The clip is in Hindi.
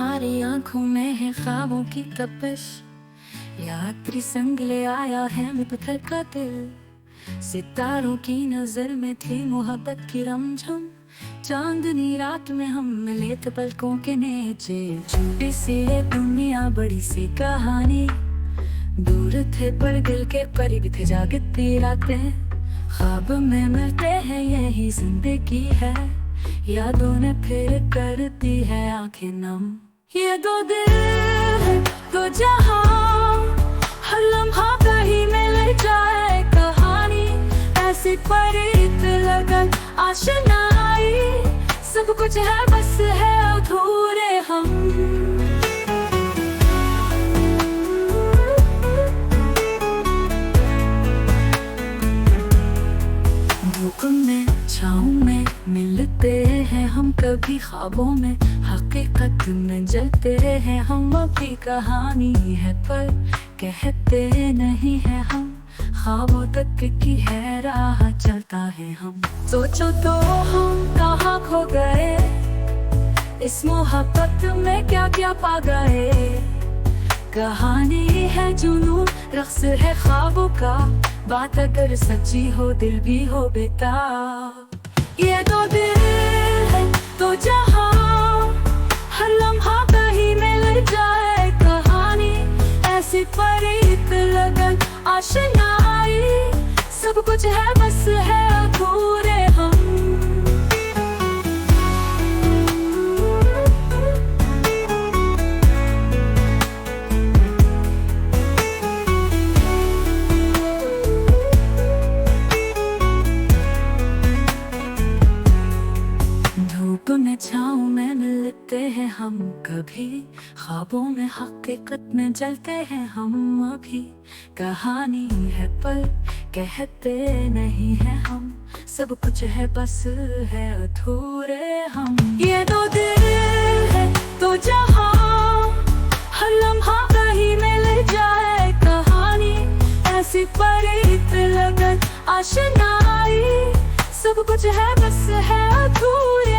तुम्हारी आंखों में है ख्वाबों की तपिश, यात्री संग ले आया है मुपथर का दिल। सितारों की नजर में थी मोहब्बत की रमझम, चांदनी रात में हम मिले थे पलकों के नीचे। छोटी सी ये दुनिया बड़ी सी कहानी, दूर थे पर दिल के करीब थे जागती रातें। ख्वाब में मिलते हैं यही जिंदगी है, यादों ने फिर करती है आंखें नम। ये दो दिल है दो जहां, हर लम्हा कहीं मिल जाए कहानी। ऐसी प्रीत लगन आशनाई, सब कुछ है बस है अधूरे हम। धूप में छाँव में मिलते हैं हम कभी, ख्वाबों में हकीकत में जलते हैं हम। अभी कहानी है पर कहते नहीं है हम, ख्वाबों तक की है राह चलता है हम। सोचो तो हम कहाँ खो गए, इस मोहब्बत में क्या क्या पा गए। कहानी है जुनून रक्स है ख्वाबों का, बात अगर सच्ची हो दिल भी हो बेताब। ये दो दिल है दो जहां, हर लम्हा कहीं मिल जाए कहानी। ऐसी प्रीत लगन आशनाई, सब कुछ है बस है अधूरे हम। में छाँव में मिलते हैं हम कभी, ख्वाबों में हकीकत में जलते हैं हम अभी। कहानी है पर कहते नहीं है हम, सब कुछ है बस है अधूरे हम। ये दो दिल है दो जहां, हर लम्हा कहीं मिल जाए कहानी। ऐसी प्रीत लगन आशनाई, सब कुछ है बस है अधूरे।